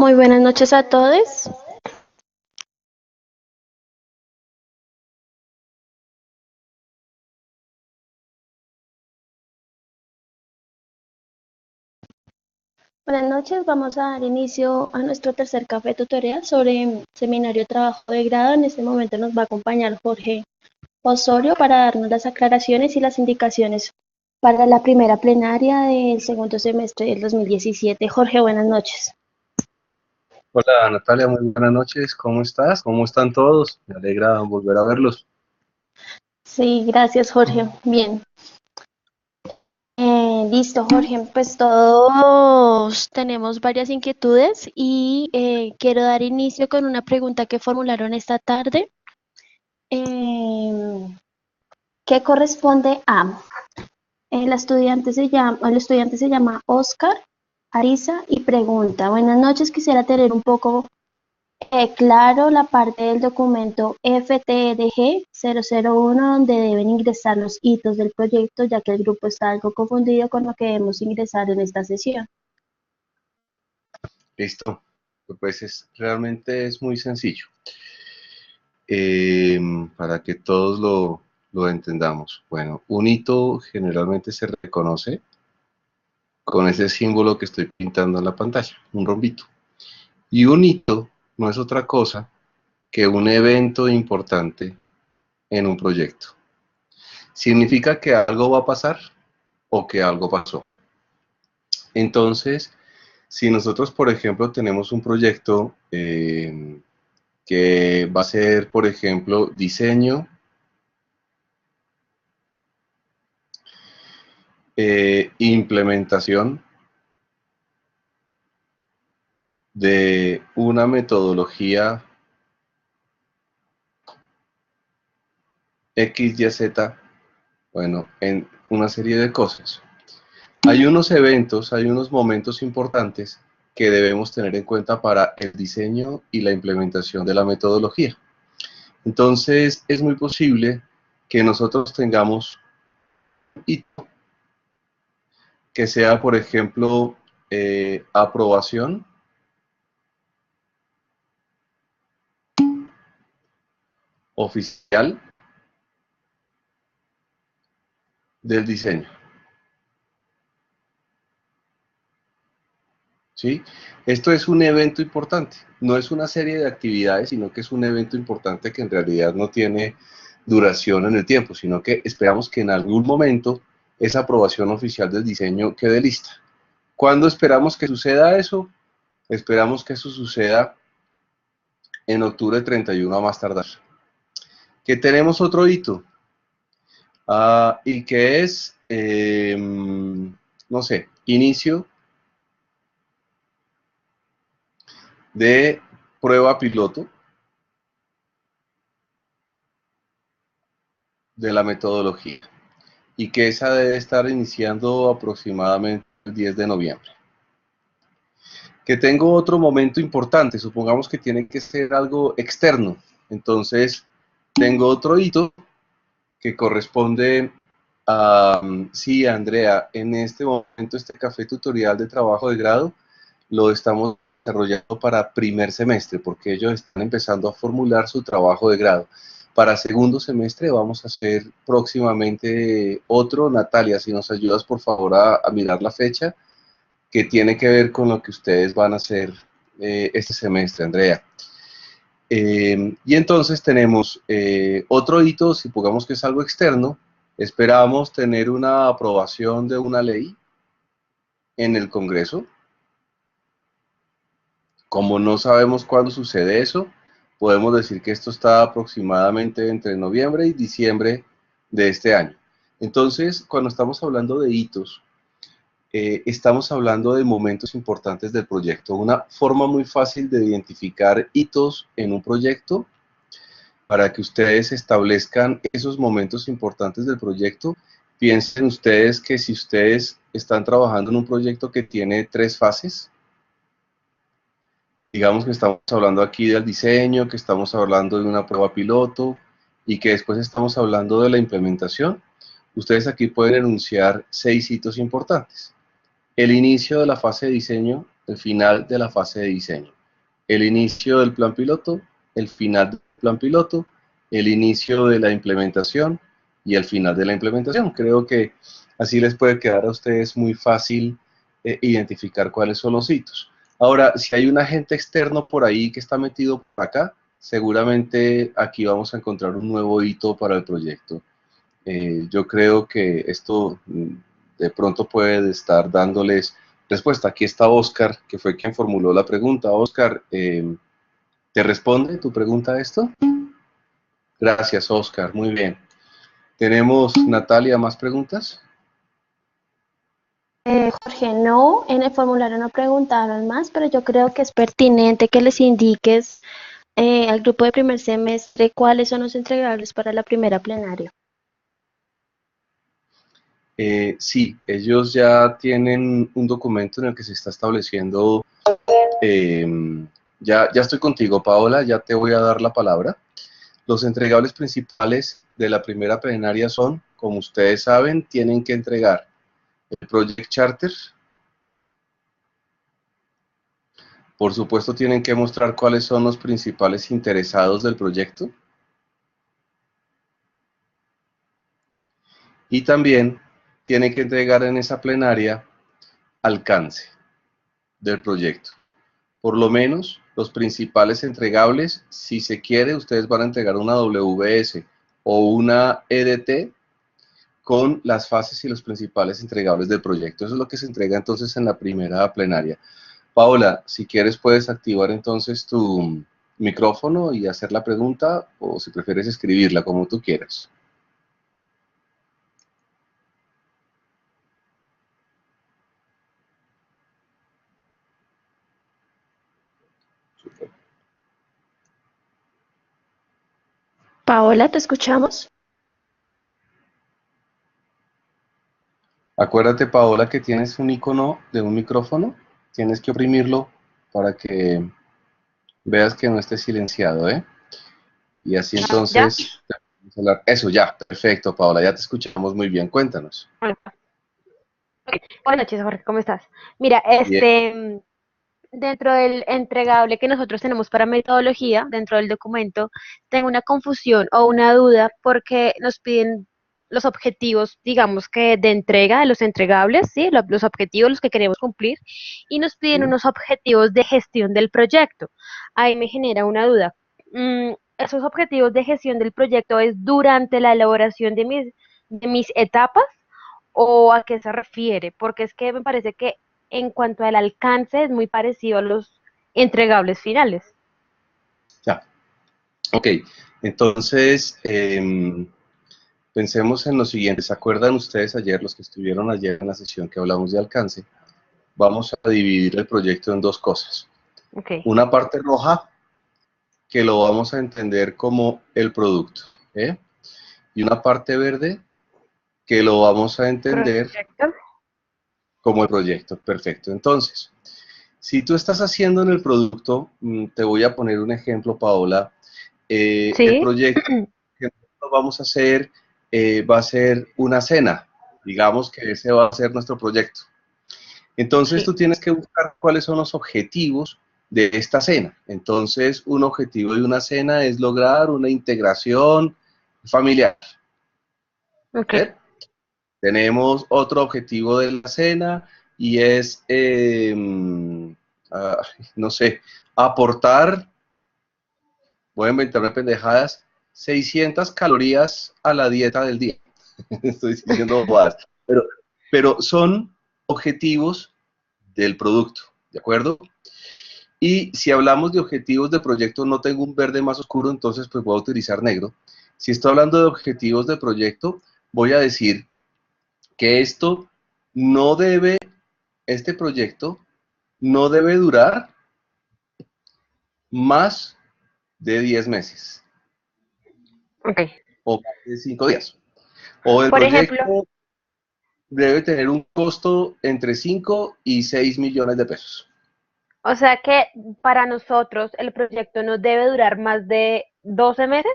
Muy buenas noches a todos. Buenas noches, vamos a dar inicio a nuestro tercer café tutorial sobre seminario de trabajo de grado. En este momento nos va a acompañar Jorge Osorio para darnos las aclaraciones y las indicaciones para la primera plenaria del segundo semestre del 2017. Jorge, buenas noches. Hola Natalia, muy buenas noches, ¿cómo estás? ¿Cómo están todos? Me alegra volver a verlos. Sí, gracias Jorge. Bien. Listo, Jorge. Pues todos tenemos varias inquietudes y quiero dar inicio con una pregunta que formularon esta tarde. eh, ¿Qué corresponde a? El estudiante se llama Oscar Ariza y pregunta, buenas noches, quisiera tener un poco claro la parte del documento FTDG 001 donde deben ingresar los hitos del proyecto, ya que el grupo está algo confundido con lo que debemos ingresar en esta sesión. Listo, pues realmente es muy sencillo. Eh, para que todos lo entendamos. Bueno, un hito generalmente se reconoce con ese símbolo que estoy pintando en la pantalla, un rombito. Y un hito no es otra cosa que un evento importante en un proyecto. Significa que algo va a pasar o que algo pasó. Entonces, si nosotros, por ejemplo, tenemos un proyecto que va a ser, por ejemplo, diseño, implementación de una metodología X, Y, Z, bueno, en una serie de cosas. Hay unos eventos, hay unos momentos importantes que debemos tener en cuenta para el diseño y la implementación de la metodología. Entonces, es muy posible que nosotros tengamos que sea, por ejemplo, aprobación oficial del diseño, ¿sí? Esto es un evento importante, no es una serie de actividades, sino que es un evento importante que en realidad no tiene duración en el tiempo, sino que esperamos que en algún momento esa aprobación oficial del diseño quede lista. ¿Cuándo esperamos que suceda eso? Esperamos que eso suceda en octubre 31 a más tardar. Que tenemos otro hito, y que es, no sé, inicio de prueba piloto de la metodología y que esa debe estar iniciando aproximadamente el 10 de noviembre. Que tengo otro momento importante, supongamos que tiene que ser algo externo, entonces tengo otro hito que corresponde a, sí, Andrea, en este momento este café tutorial de trabajo de grado lo estamos desarrollando para primer semestre, porque ellos están empezando a formular su trabajo de grado. Para segundo semestre vamos a hacer próximamente otro. Natalia, si nos ayudas por favor a mirar la fecha, que tiene que ver con lo que ustedes van a hacer este semestre, Andrea. Y entonces tenemos otro hito, si pongamos que es algo externo, esperamos tener una aprobación de una ley en el Congreso. Como no sabemos cuándo sucede eso, podemos decir que esto está aproximadamente entre noviembre y diciembre de este año. Entonces, cuando estamos hablando de hitos, estamos hablando de momentos importantes del proyecto. Una forma muy fácil de identificar hitos en un proyecto para que ustedes establezcan esos momentos importantes del proyecto. Piensen ustedes que si ustedes están trabajando en un proyecto que tiene 3 fases, digamos que estamos hablando aquí del diseño, que estamos hablando de una prueba piloto y que después estamos hablando de la implementación. Ustedes aquí pueden enunciar 6 hitos importantes. El inicio de la fase de diseño el final de la fase de diseño. El inicio del plan piloto, el final del plan piloto, el inicio de la implementación y el final de la implementación. Creo que así les puede quedar a ustedes muy fácil identificar cuáles son los hitos. Ahora, si hay un agente externo por ahí que está metido por acá, seguramente aquí vamos a encontrar un nuevo hito para el proyecto. Yo creo que esto de pronto puede estar dándoles respuesta. Aquí está Oscar, que fue quien formuló la pregunta. Oscar, ¿te responde tu pregunta a esto? Gracias, Oscar. Muy bien. ¿Tenemos, Natalia, más preguntas? Jorge, no, en el formulario no preguntaron más, pero yo creo que es pertinente que les indiques al grupo de primer semestre cuáles son los entregables para la primera plenaria. Sí, ellos ya tienen un documento en el que se está estableciendo. Ya estoy contigo, Paola, ya te voy a dar la palabra. Los entregables principales de la primera plenaria son, como ustedes saben, tienen que entregar el Project Charter. Por supuesto, tienen que mostrar cuáles son los principales interesados del proyecto. Y también tienen que entregar en esa plenaria alcance del proyecto. Por lo menos los principales entregables, si se quiere, ustedes van a entregar una WS o una EDT con las fases y los principales entregables del proyecto. Eso es lo que se entrega entonces en la primera plenaria. Paola, si quieres puedes activar entonces tu micrófono y hacer la pregunta, o si prefieres escribirla, como tú quieras. Paola, ¿te escuchamos? Acuérdate, Paola, que tienes un icono de un micrófono, tienes que oprimirlo para que veas que no esté silenciado, ¿eh? Y así ¿Ya? entonces, eso ya, perfecto, Paola, ya te escuchamos muy bien, cuéntanos. Bueno, ok. Buenas noches, Jorge, ¿cómo estás? Mira, Bien. dentro del entregable que nosotros tenemos para metodología, dentro del documento, tengo una confusión o una duda porque nos piden los objetivos, digamos que de entrega de los entregables, ¿sí? Los objetivos, los que queremos cumplir, y nos piden unos objetivos de gestión del proyecto. Ahí me genera una duda. ¿Esos objetivos de gestión del proyecto es durante la elaboración de mis etapas? ¿O a qué se refiere? Porque es que me parece que en cuanto al alcance es muy parecido a los entregables finales. Ya, ok. Entonces, pensemos en lo siguiente. ¿Se acuerdan ustedes ayer, los que estuvieron ayer en la sesión que hablamos de alcance? Vamos a dividir el proyecto en dos cosas. Ok, Una parte roja, que lo vamos a entender como el producto, ¿eh? Y una parte verde, que lo vamos a entender proyecto. como el proyecto. Perfecto. Entonces, si tú estás haciendo en el producto, te voy a poner un ejemplo, Paola. El Sí, proyecto que nosotros vamos a hacer va a ser una cena. Digamos que ese va a ser nuestro proyecto. Entonces sí, tú tienes que buscar cuáles son los objetivos de esta cena. Entonces, un objetivo de una cena es lograr una integración familiar. ok. ¿Eh? Tenemos otro objetivo de la cena y es, no sé, aportar, voy a inventarme pendejadas, 600 calorías a la dieta del día. Estoy diciendo bobadas, pero son objetivos del producto, ¿de acuerdo? Y si hablamos de objetivos de proyecto, no tengo un verde más oscuro, entonces pues voy a utilizar negro. Si estoy hablando de objetivos de proyecto, voy a decir que no debe, este proyecto no debe durar más de 10 meses Ok. o más de 5 días. O el Por ejemplo, proyecto debe tener un costo entre 5 y 6 millones de pesos. o sea que para nosotros el proyecto no debe durar más de 12 meses,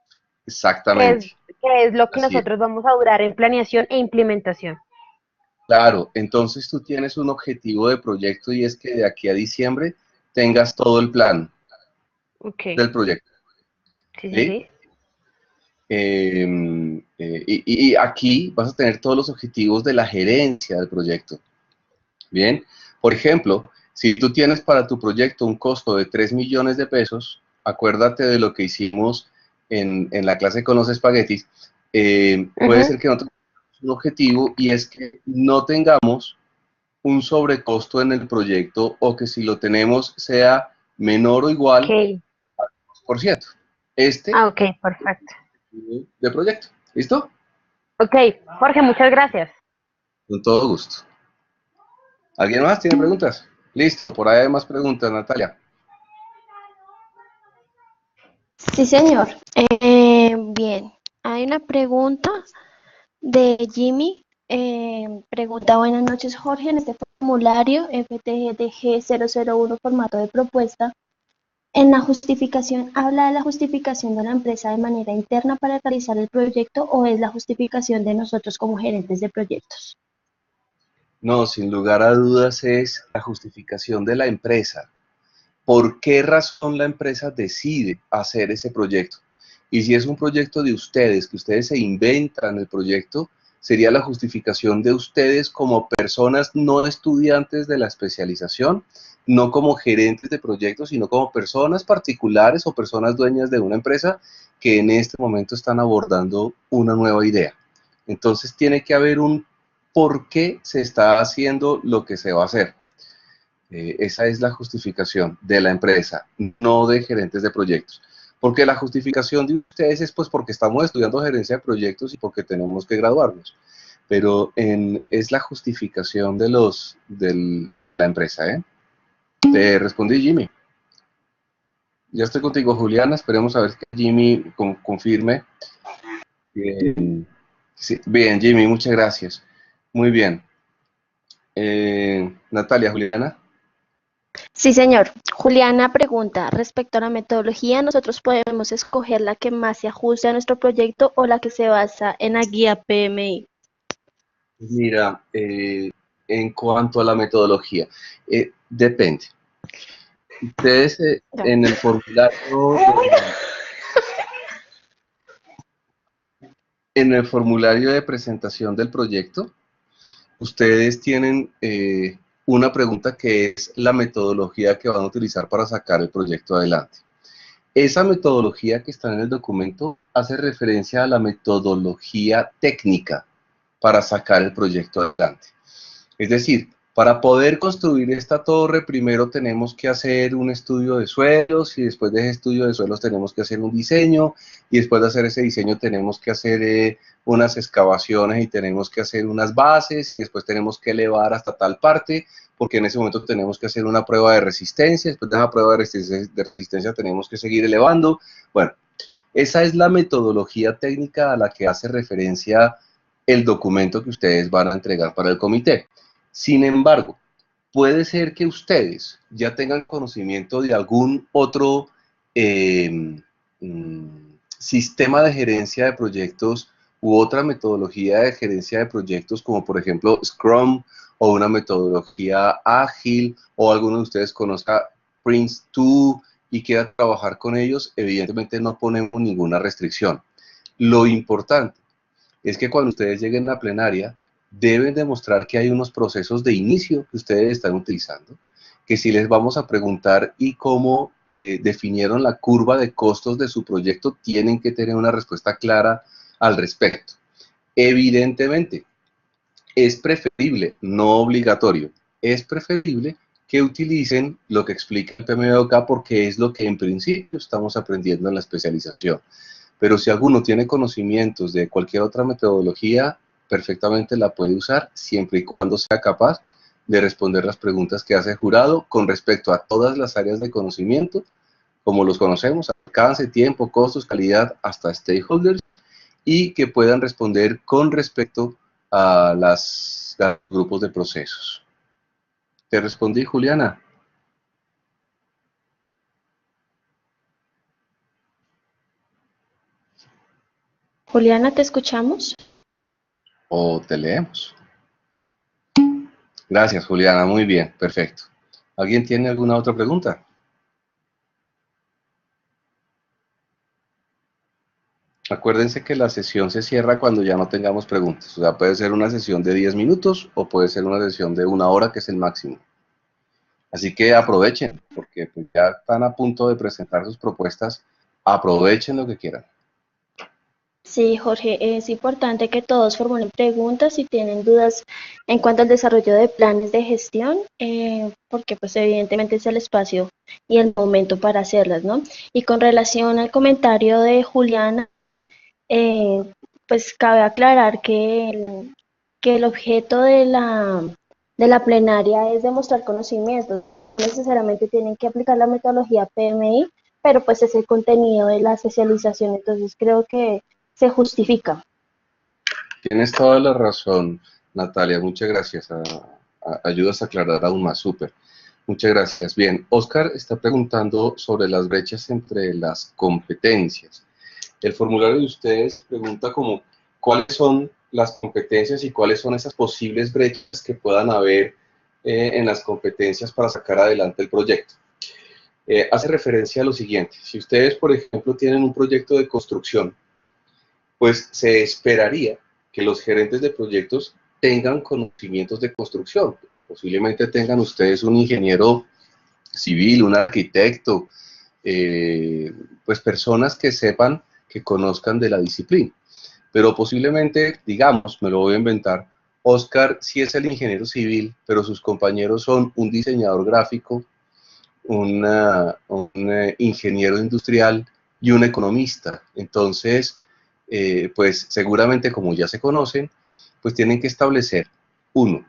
que es, Exactamente. que es lo que Así es. nosotros vamos a durar en planeación e implementación. Claro, entonces tú tienes un objetivo de proyecto y es que de aquí a diciembre tengas todo el plan Ok, del proyecto, sí, sí, ¿sí? sí. Y aquí vas a tener todos los objetivos de la gerencia del proyecto, ¿bien? Por ejemplo, si tú tienes para tu proyecto un costo de 3 millones de pesos, acuérdate de lo que hicimos en la clase con los espaguetis, puede Ujú. ser que no tengamos un objetivo y es que no tengamos un sobrecosto en el proyecto o que si lo tenemos sea menor o igual Ok, por ciento. Este ah, ok, perfecto. de proyecto. ¿Listo? Ok, Jorge, muchas gracias. Con todo gusto. ¿Alguien más tiene preguntas? Listo, por ahí hay más preguntas, Natalia. Sí, señor. Bien, hay una pregunta de Jimmy. Pregunta, buenas noches, Jorge. En este formulario FTDG 001 formato de propuesta, en la justificación, ¿habla de la justificación de la empresa de manera interna para realizar el proyecto o es la justificación de nosotros como gerentes de proyectos? No, sin lugar a dudas es la justificación de la empresa. ¿Por qué razón la empresa decide hacer ese proyecto? Y si es un proyecto de ustedes, que ustedes se inventan el proyecto, sería la justificación de ustedes como personas no estudiantes de la especialización, no como gerentes de proyectos, sino como personas particulares o personas dueñas de una empresa que en este momento están abordando una nueva idea. Entonces tiene que haber un por qué se está haciendo lo que se va a hacer. Esa es la justificación de la empresa, no de gerentes de proyectos. Porque la justificación de ustedes es pues porque estamos estudiando gerencia de proyectos y porque tenemos que graduarnos. Pero es la justificación de la empresa. Te respondí, Jimmy. Ya estoy contigo, Juliana. Esperemos a ver que Jimmy confirme. Bien, sí, bien, Jimmy, muchas gracias. Muy bien. Natalia, Juliana. Sí, señor. Juliana pregunta, respecto a la metodología, nosotros podemos escoger la que más se ajuste a nuestro proyecto o la que se basa en la guía PMI. Mira, en cuanto a la metodología, depende. Ustedes Ya. en el formulario de presentación del proyecto, ustedes tienen una pregunta que es la metodología que van a utilizar para sacar el proyecto adelante. Esa metodología que está en el documento hace referencia a la metodología técnica para sacar el proyecto adelante. Es decir, para poder construir esta torre, primero tenemos que hacer un estudio de suelos y después de ese estudio de suelos tenemos que hacer un diseño y después de hacer ese diseño tenemos que hacer unas excavaciones y tenemos que hacer unas bases y después tenemos que elevar hasta tal parte porque en ese momento tenemos que hacer una prueba de resistencia, después de esa prueba de resistencia tenemos que seguir elevando. Bueno, esa es la metodología técnica a la que hace referencia el documento que ustedes van a entregar para el comité. Sin embargo, puede ser que ustedes ya tengan conocimiento de algún otro mm, sistema de gerencia de proyectos u otra metodología de gerencia de proyectos, como por ejemplo Scrum o una metodología ágil, o alguno de ustedes conozca Prince2 y quiera trabajar con ellos, evidentemente no ponemos ninguna restricción. Lo importante es que cuando ustedes lleguen a plenaria, deben demostrar que hay unos procesos de inicio que ustedes están utilizando, que si les vamos a preguntar y cómo definieron la curva de costos de su proyecto, tienen que tener una respuesta clara al respecto. Evidentemente, es preferible, no obligatorio, es preferible que utilicen lo que explica el PMBOK porque es lo que en principio estamos aprendiendo en la especialización. Pero si alguno tiene conocimientos de cualquier otra metodología, perfectamente la puede usar siempre y cuando sea capaz de responder las preguntas que hace el jurado con respecto a todas las áreas de conocimiento, como los conocemos, alcance, tiempo, costos, calidad, hasta stakeholders, y que puedan responder con respecto a los grupos de procesos. ¿Te respondí, Juliana? Juliana, ¿te escuchamos? ¿O te leemos? Gracias, Juliana, muy bien, perfecto. ¿Alguien tiene alguna otra pregunta? Acuérdense que la sesión se cierra cuando ya no tengamos preguntas. O sea, puede ser una sesión de 10 minutos o puede ser una sesión de 1 hora, que es el máximo. Así que aprovechen, porque pues ya están a punto de presentar sus propuestas. Aprovechen lo que quieran. Sí, Jorge, es importante que todos formulen preguntas si tienen dudas en cuanto al desarrollo de planes de gestión, porque pues evidentemente es el espacio y el momento para hacerlas, ¿no? Y con relación al comentario de Juliana, eh, pues cabe aclarar que el objeto de la plenaria es demostrar conocimientos. No necesariamente tienen que aplicar la metodología PMI, pero pues es el contenido de la socialización, entonces creo que se justifica. Tienes toda la razón, Natalia. Muchas gracias. Ayudas a aclarar aún más. Súper. Muchas gracias. Bien, Oscar está preguntando sobre las brechas entre las competencias. El formulario de ustedes pregunta como cuáles son las competencias y cuáles son esas posibles brechas que puedan haber en las competencias para sacar adelante el proyecto. Hace referencia a lo siguiente. Si ustedes, por ejemplo, tienen un proyecto de construcción, pues se esperaría que los gerentes de proyectos tengan conocimientos de construcción. Posiblemente tengan ustedes un ingeniero civil, un arquitecto, pues personas que sepan, que conozcan de la disciplina. Pero posiblemente, digamos, me lo voy a inventar, Oscar sí es el ingeniero civil, pero sus compañeros son un diseñador gráfico, un ingeniero industrial y un economista. Entonces, pues seguramente como ya se conocen, pues tienen que establecer, uno,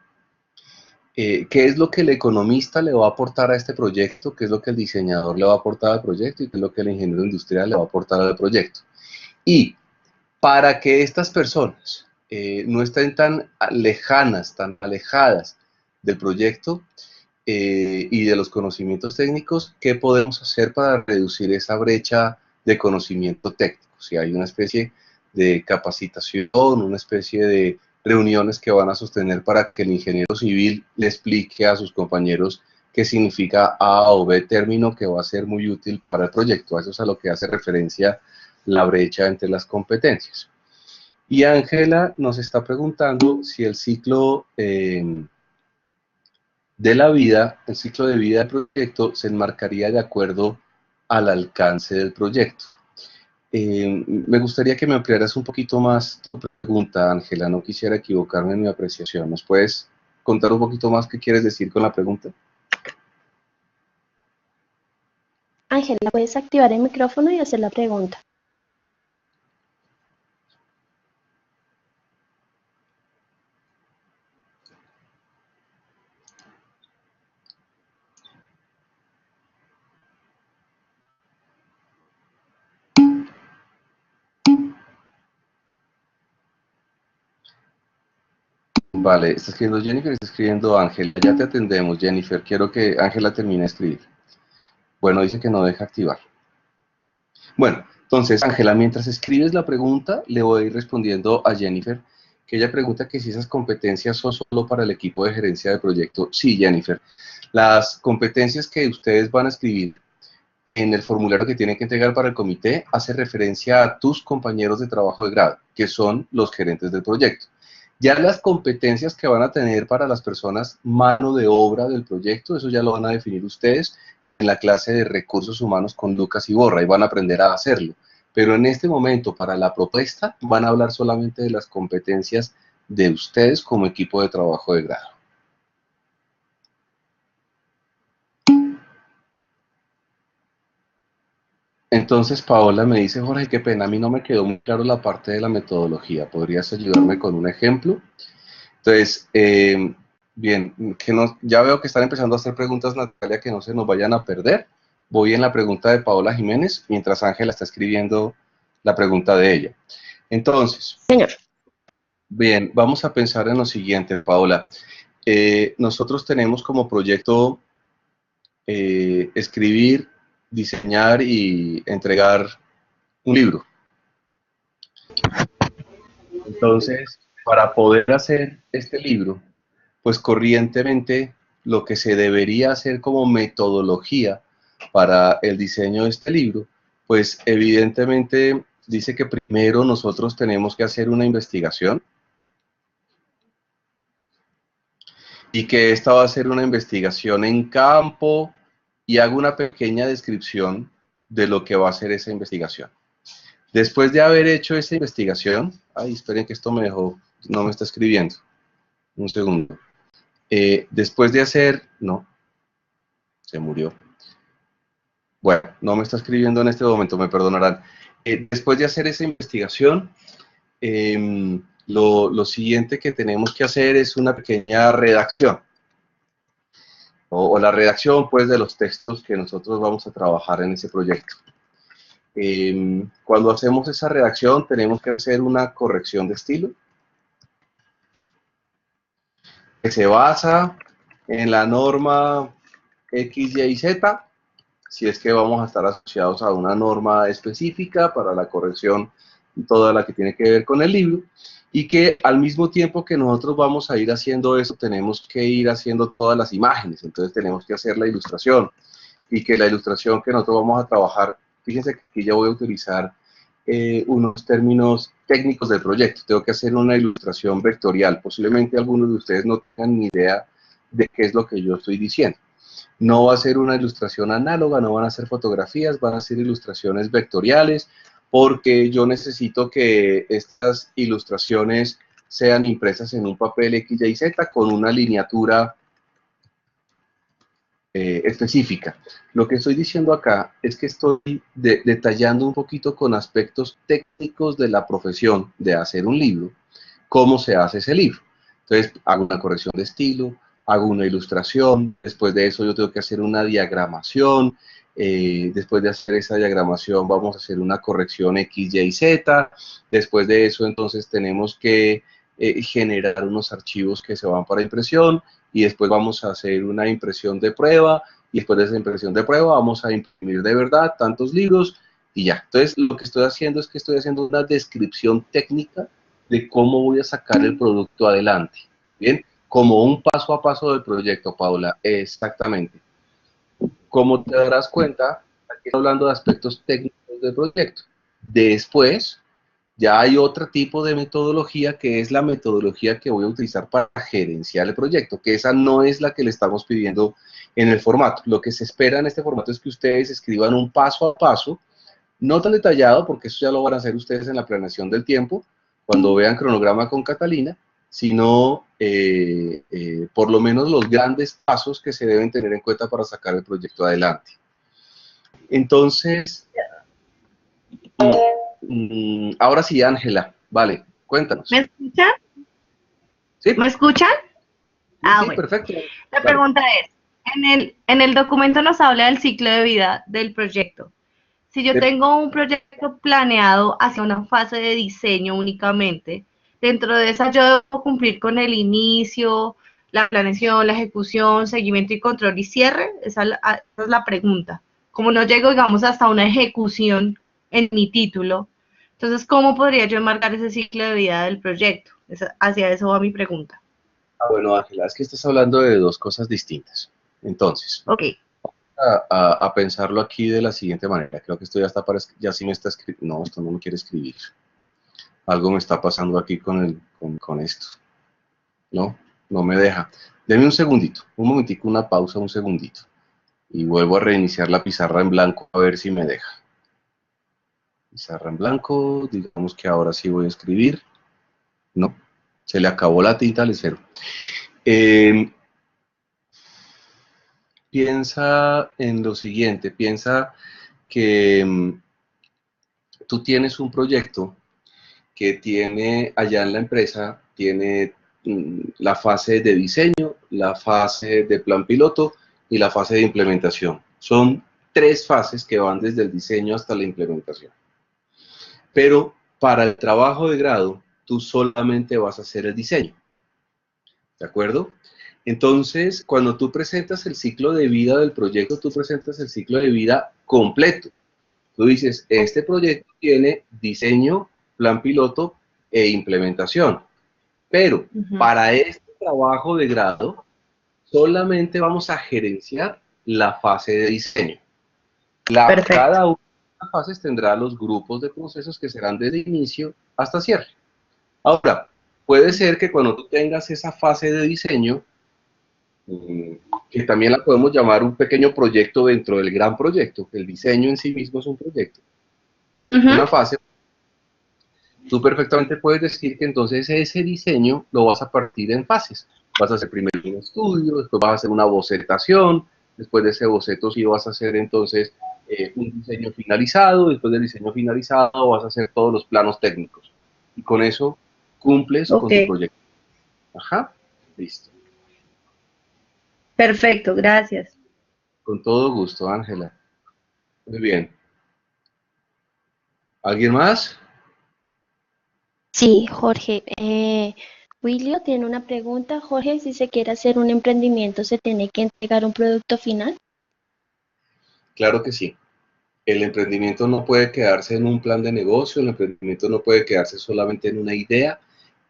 qué es lo que el economista le va a aportar a este proyecto, qué es lo que el diseñador le va a aportar al proyecto y qué es lo que el ingeniero industrial le va a aportar al proyecto. Y para que estas personas no estén tan lejanas, tan alejadas del proyecto y de los conocimientos técnicos, ¿qué podemos hacer para reducir esa brecha de conocimiento técnico? Si hay una especie de capacitación, una especie de reuniones que van a sostener para que el ingeniero civil le explique a sus compañeros qué significa A o B término que va a ser muy útil para el proyecto. Eso es a lo que hace referencia la brecha entre las competencias. Y Ángela nos está preguntando si el ciclo de la vida, el ciclo de vida del proyecto se enmarcaría de acuerdo al alcance del proyecto. Me gustaría que me ampliaras un poquito más tu pregunta, Ángela. No quisiera equivocarme en mi apreciación. ¿Nos puedes contar un poquito más qué quieres decir con la pregunta? Ángela, puedes activar el micrófono y hacer la pregunta. Vale, está escribiendo Jennifer, está escribiendo Ángela. Ya te atendemos, Jennifer. Quiero que Ángela termine de escribir. Bueno, dice que no deja activar. Bueno, entonces, Ángela, mientras escribes la pregunta, le voy a ir respondiendo a Jennifer, que ella pregunta que si esas competencias son solo para el equipo de gerencia de proyecto. Sí, Jennifer. Las competencias que ustedes van a escribir en el formulario que tienen que entregar para el comité hace referencia a tus compañeros de trabajo de grado, que son los gerentes del proyecto. Ya las competencias que van a tener para las personas mano de obra del proyecto, eso ya lo van a definir ustedes en la clase de recursos humanos con Lucas Iborra y van a aprender a hacerlo. Pero en este momento, para la propuesta, van a hablar solamente de las competencias de ustedes como equipo de trabajo de grado. Entonces, Paola me dice, Jorge, qué pena, a mí no me quedó muy claro la parte de la metodología. ¿Podrías ayudarme con un ejemplo? Entonces, bien, ya veo que están empezando a hacer preguntas, Natalia, que no se nos vayan a perder. Voy en la pregunta de Paola Jiménez, mientras Ángela está escribiendo la pregunta de ella. Entonces, Señor. bien, vamos a pensar en lo siguiente, Paola. Nosotros tenemos como proyecto escribir, diseñar y entregar un libro. Entonces, para poder hacer este libro, pues corrientemente lo que se debería hacer como metodología para el diseño de este libro, pues evidentemente dice que primero nosotros tenemos que hacer una investigación y que esta va a ser una investigación en campo y hago una pequeña descripción de lo que va a ser esa investigación. Después de haber hecho esa investigación, ay, esperen que esto me dejó, no me está escribiendo, un segundo. Después de hacer, no, se murió. Bueno, no me está escribiendo en este momento, me perdonarán. Después de hacer esa investigación, lo siguiente que tenemos que hacer es una pequeña redacción, o la redacción pues de los textos que nosotros vamos a trabajar en ese proyecto. Cuando hacemos esa redacción tenemos que hacer una corrección de estilo que se basa en la norma X, Y y Z, si es que vamos a estar asociados a una norma específica para la corrección, toda la que tiene que ver con el libro, y que al mismo tiempo que nosotros vamos a ir haciendo eso, tenemos que ir haciendo todas las imágenes, entonces tenemos que hacer la ilustración, y que la ilustración que nosotros vamos a trabajar, fíjense que aquí ya voy a utilizar unos términos técnicos del proyecto, tengo que hacer una ilustración vectorial, posiblemente algunos de ustedes no tengan ni idea de qué es lo que yo estoy diciendo. No va a ser una ilustración análoga, no van a ser fotografías, van a ser ilustraciones vectoriales, porque yo necesito que estas ilustraciones sean impresas en un papel X, Y, Z con una lineatura específica. Lo que estoy diciendo acá es que estoy detallando un poquito con aspectos técnicos de la profesión de hacer un libro, cómo se hace ese libro. Entonces, hago una corrección de estilo, hago una ilustración, después de eso yo tengo que hacer una diagramación, después de hacer esa diagramación vamos a hacer una corrección X, Y, Z, después de eso entonces tenemos que generar unos archivos que se van para impresión, y después vamos a hacer una impresión de prueba, y después de esa impresión de prueba vamos a imprimir de verdad tantos libros, y ya. Entonces lo que estoy haciendo es que estoy haciendo una descripción técnica de cómo voy a sacar el producto adelante, ¿bien? Como un paso a paso del proyecto, Paula, exactamente. Como te darás cuenta, aquí estoy hablando de aspectos técnicos del proyecto. Después, ya hay otro tipo de metodología, que es la metodología que voy a utilizar para gerenciar el proyecto, que esa no es la que le estamos pidiendo en el formato. Lo que se espera en este formato es que ustedes escriban un paso a paso, no tan detallado, porque eso ya lo van a hacer ustedes en la planeación del tiempo, cuando vean cronograma con Catalina, sino por lo menos los grandes pasos que se deben tener en cuenta para sacar el proyecto adelante. Entonces, ahora sí, Ángela, vale, cuéntanos. ¿Me escuchan? ¿Sí? ¿Me escuchan? Sí, Bueno. perfecto. La pregunta es, en el documento nos habla del ciclo de vida del proyecto. Si yo tengo un proyecto planeado hacia una fase de diseño únicamente, dentro de esa yo debo cumplir con el inicio, la planeación, la ejecución, seguimiento y control y cierre. Esa es la pregunta. Como no llego, digamos, hasta una ejecución en mi título, entonces, ¿cómo podría yo enmarcar ese ciclo de vida del proyecto? Hacia eso va mi pregunta. Bueno, Ángela, es que estás hablando de dos cosas distintas. Entonces, Ok. a pensarlo aquí de la siguiente manera. Creo que esto ya está ya sí me está escribiendo. No, esto no me quiere escribir. Algo me está pasando aquí con esto. No me deja. Deme un segundito, un momentico, una pausa, un segundito. Y vuelvo a reiniciar la pizarra en blanco a ver si me deja. Pizarra en blanco, digamos que ahora sí voy a escribir. No, se le acabó la tinta al cero. Piensa en lo siguiente, piensa que tú tienes un proyecto que tiene allá en la empresa, tiene la fase de diseño, la fase de plan piloto y la fase de implementación. Son 3 fases que van desde el diseño hasta la implementación. Pero para el trabajo de grado, tú solamente vas a hacer el diseño. ¿De acuerdo? Entonces, cuando tú presentas el ciclo de vida del proyecto, tú presentas el ciclo de vida completo. Tú dices, este proyecto tiene diseño, plan piloto e implementación. Pero para este trabajo de grado, solamente vamos a gerenciar la fase de diseño. Perfecto. Cada una de las fases tendrá los grupos de procesos que serán desde inicio hasta cierre. Ahora, puede ser que cuando tú tengas esa fase de diseño, que también la podemos llamar un pequeño proyecto dentro del gran proyecto, que el diseño en sí mismo es un proyecto, una fase, tú perfectamente puedes decir que entonces ese diseño lo vas a partir en fases. Vas a hacer primero un estudio, después vas a hacer una bocetación, después de ese boceto sí vas a hacer entonces un diseño finalizado, después del diseño finalizado vas a hacer todos los planos técnicos. Y con eso cumples con tu proyecto. Ajá, listo. Perfecto, gracias. Con todo gusto, Ángela. Muy bien. ¿Alguien más? Sí, Jorge. Wilio tiene una pregunta. Jorge, si se quiere hacer un emprendimiento, ¿se tiene que entregar un producto final? Claro que sí. El emprendimiento no puede quedarse en un plan de negocio, el emprendimiento no puede quedarse solamente en una idea,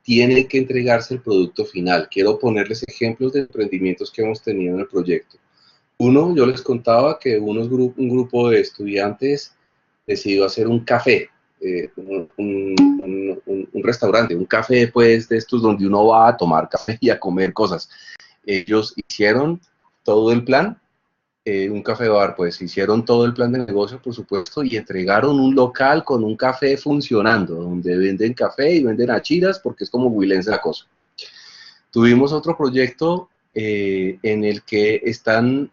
tiene que entregarse el producto final. Quiero ponerles ejemplos de emprendimientos que hemos tenido en el proyecto. Uno, yo les contaba que un grupo de estudiantes decidió hacer un café, un restaurante, un café pues de estos donde uno va a tomar café y a comer cosas. Ellos hicieron todo el plan, un café bar, pues hicieron todo el plan de negocio, por supuesto, y entregaron un local con un café funcionando, donde venden café y venden achiras, porque es como huilense la cosa. Tuvimos otro proyecto en el que están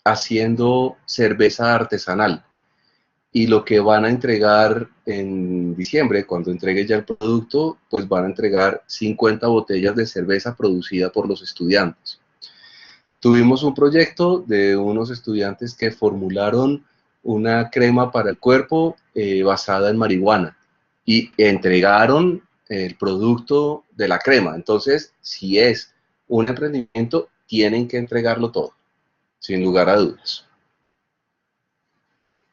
haciendo cerveza artesanal, y lo que van a entregar en diciembre, cuando entregue ya el producto, pues van a entregar 50 botellas de cerveza producida por los estudiantes. Tuvimos un proyecto de unos estudiantes que formularon una crema para el cuerpo basada en marihuana y entregaron el producto de la crema. Entonces, si es un emprendimiento, tienen que entregarlo todo, sin lugar a dudas.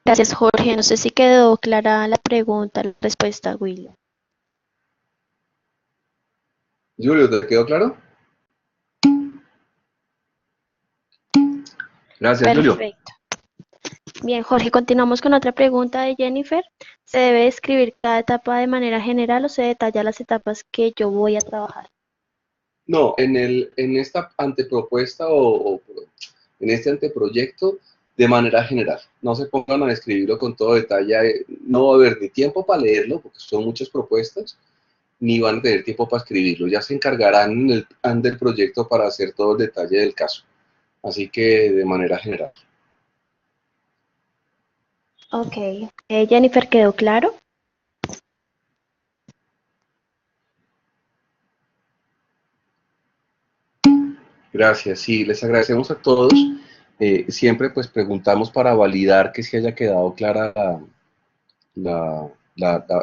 Gracias, Jorge. No sé si quedó clara la pregunta, la respuesta, Wilio. Julio, ¿te quedó claro? Gracias, Julio. Perfecto. Bien, Jorge, continuamos con otra pregunta de Jennifer. ¿Se debe escribir cada etapa de manera general o se detalla las etapas que yo voy a trabajar? No, en esta antepropuesta o en este anteproyecto, de manera general. No se pongan a escribirlo con todo detalle. No va a haber ni tiempo para leerlo, porque son muchas propuestas, ni van a tener tiempo para escribirlo. Ya se encargarán en el plan del proyecto para hacer todo el detalle del caso. Así que de manera general. Ok. Jennifer, ¿quedó claro? Gracias. Sí, les agradecemos a todos. Siempre pues preguntamos para validar que se haya quedado clara la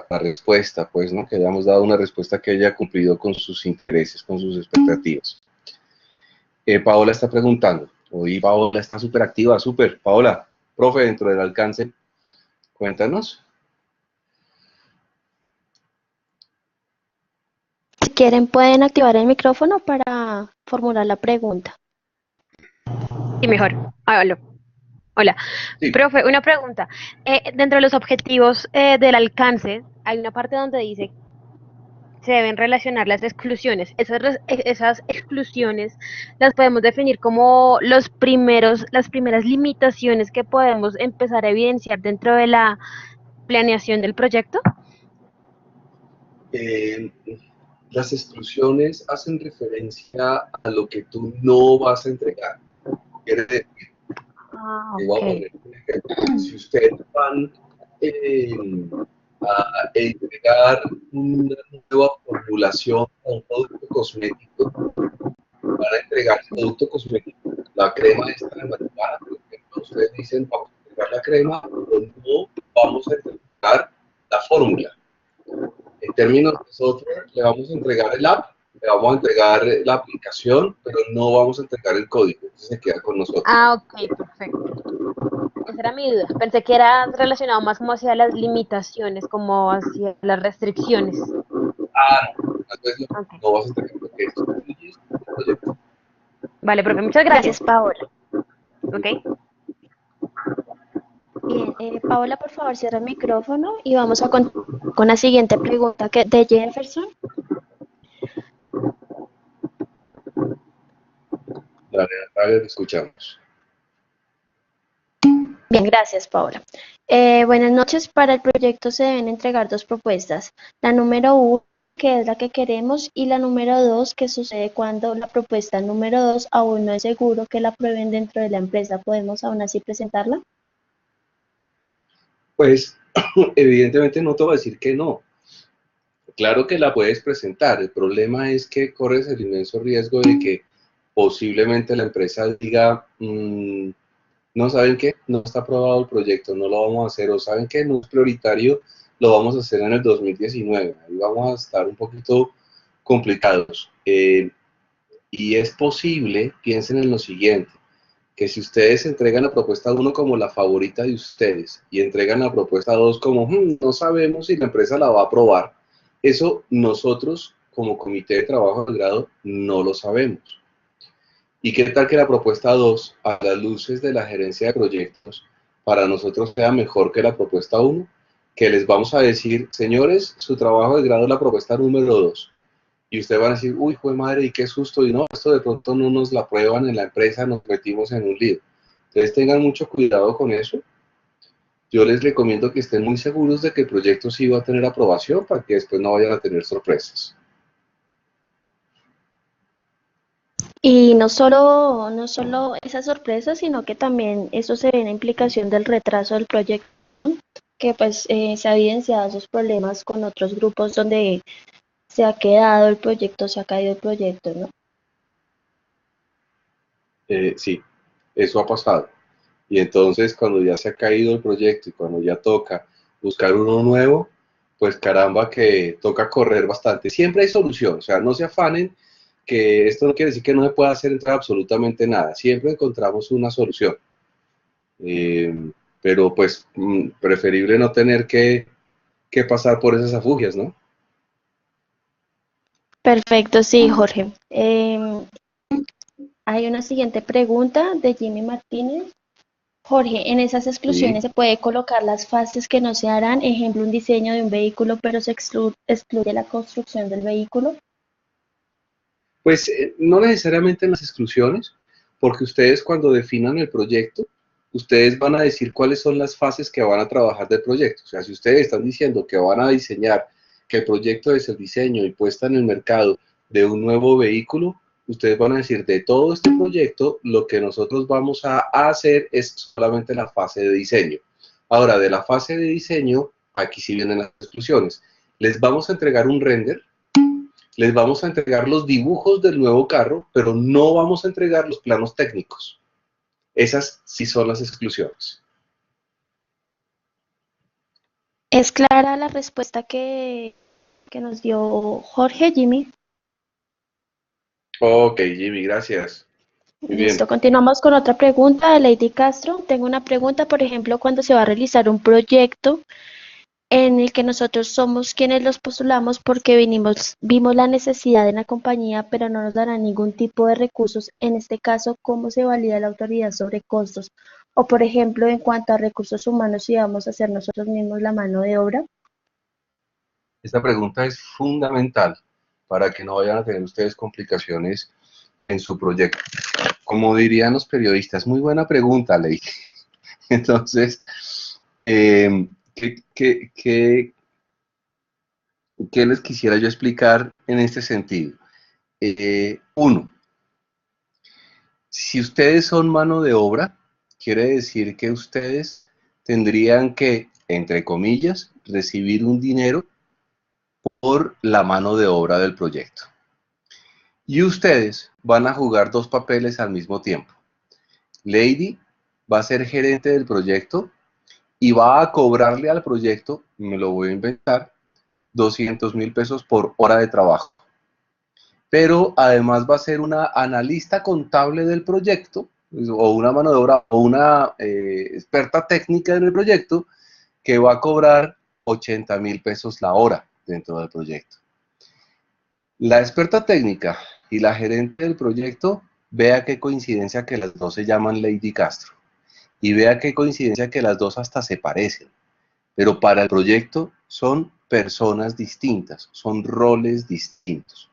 respuesta, pues, ¿no? Que hayamos dado una respuesta que haya cumplido con sus intereses, con sus expectativas. Paola está preguntando. Hoy Paola está súper activa, súper. Paola, profe, dentro del alcance, cuéntanos. Si quieren, pueden activar el micrófono para formular la pregunta. Sí, mejor. Hágalo. Hola. Sí. Profe, una pregunta. Dentro de los objetivos del alcance, hay una parte donde dice se deben relacionar las exclusiones. Esas exclusiones las podemos definir como las primeras limitaciones que podemos empezar a evidenciar dentro de la planeación del proyecto. Las exclusiones hacen referencia a lo que tú no vas a entregar. Quiere decir, voy a poner un ejemplo. Si ustedes van a entregar una nueva formulación a un producto cosmético, van a entregar el producto cosmético, la crema esta de marihuana, por ejemplo, ustedes dicen vamos a entregar la crema, pero no vamos a entregar la fórmula. En términos de software, le vamos a entregar el app, le vamos a entregar la aplicación, pero no vamos a entregar el código, entonces se queda con nosotros. Ok, perfecto. Esa era mi duda. Pensé que era relacionado más como hacia las limitaciones, como hacia las restricciones. No, entonces no vas a entregar el código. esto incluye el proyecto. Vale, profe, muchas Gracias, gracias. Paola. ¿Ok? Bien, Paola, por favor, cierra el micrófono y vamos a continuar con la siguiente pregunta de Jefferson. Dale, Natalia, te escuchamos. Bien, gracias, Paola. Buenas noches. Para el proyecto se deben entregar dos propuestas. La número uno, que es la que queremos, y la número dos, que sucede cuando la propuesta número dos aún no es seguro que la aprueben dentro de la empresa. ¿Podemos aún así presentarla? Pues evidentemente no te voy a decir que no. Claro que la puedes presentar. El problema es que corres el inmenso riesgo de que posiblemente la empresa diga, no, ¿saben qué? No está aprobado el proyecto, no lo vamos a hacer, o ¿saben qué? No es prioritario, lo vamos a hacer en el 2019. Ahí vamos a estar un poquito complicados. Y es posible, piensen en lo siguiente, que si ustedes entregan la propuesta 1 como la favorita de ustedes y entregan la propuesta 2 como no sabemos si la empresa la va a aprobar, eso nosotros como comité de trabajo de grado no lo sabemos. ¿Y qué tal que la propuesta 2, a las luces de la gerencia de proyectos, para nosotros sea mejor que la propuesta 1? Que les vamos a decir, señores, su trabajo de grado es la propuesta número 2. Y ustedes van a decir, uy, fue madre, y qué susto, y no, esto de pronto no nos la prueban en la empresa, nos metimos en un lío. Entonces tengan mucho cuidado con eso. Yo les recomiendo que estén muy seguros de que el proyecto sí va a tener aprobación para que después no vayan a tener sorpresas. Y no solo esa sorpresa, sino que también eso se ve en la implicación del retraso del proyecto, que pues se ha evidenciado esos problemas con otros grupos donde se ha quedado el proyecto, se ha caído el proyecto, ¿no? Sí, eso ha pasado. Y entonces cuando ya se ha caído el proyecto y cuando ya toca buscar uno nuevo, pues caramba que toca correr bastante. Siempre hay solución, o sea, no se afanen que esto no quiere decir que no se pueda hacer entrar absolutamente nada. Siempre encontramos una solución. Eh, pero pues preferible no tener que pasar por esas afugias, ¿no? Perfecto, sí, Jorge. Hay una siguiente pregunta de Jimmy Martínez. Jorge, en esas Sí. exclusiones se puede colocar las fases que no se harán, ejemplo, un diseño de un vehículo, pero se excluye la construcción del vehículo. Pues no necesariamente en las exclusiones, porque ustedes cuando definan el proyecto, ustedes van a decir cuáles son las fases que van a trabajar del proyecto. O sea, si ustedes están diciendo que van a diseñar, que el proyecto es el diseño y puesta en el mercado de un nuevo vehículo, ustedes van a decir de todo este proyecto, lo que nosotros vamos a hacer es solamente la fase de diseño. Ahora, de la fase de diseño, aquí sí vienen las exclusiones. Les vamos a entregar un render, les vamos a entregar los dibujos del nuevo carro, pero no vamos a entregar los planos técnicos. Esas sí son las exclusiones. ¿Es clara la respuesta que nos dio Jorge, Jimmy? Ok, Jimmy, gracias. Muy bien. Listo, continuamos con otra pregunta de Lady Castro. Tengo una pregunta, por ejemplo, cuando se va a realizar un proyecto en el que nosotros somos quienes los postulamos porque vimos la necesidad en la compañía, pero no nos darán ningún tipo de recursos. En este caso, ¿cómo se valida la autoridad sobre costos? O, por ejemplo, en cuanto a recursos humanos, si vamos a hacer nosotros mismos la mano de obra. Esta pregunta es fundamental para que no vayan a tener ustedes complicaciones en su proyecto. Como dirían los periodistas, muy buena pregunta, Ley. Entonces, ¿qué, qué, qué, qué les quisiera yo explicar en este sentido? Uno, si ustedes son mano de obra, quiere decir que ustedes tendrían que, entre comillas, recibir un dinero por la mano de obra del proyecto. Y ustedes van a jugar dos papeles al mismo tiempo. Lady va a ser gerente del proyecto y va a cobrarle al proyecto, me lo voy a inventar, 200.000 pesos por hora de trabajo. Pero además va a ser una analista contable del proyecto, o una mano de obra, o una experta técnica en el proyecto, que va a cobrar 80.000 pesos la hora dentro del proyecto. La experta técnica y la gerente del proyecto, vea qué coincidencia que las dos se llaman Lady Castro. Y vea qué coincidencia que las dos hasta se parecen. Pero para el proyecto son personas distintas, son roles distintos.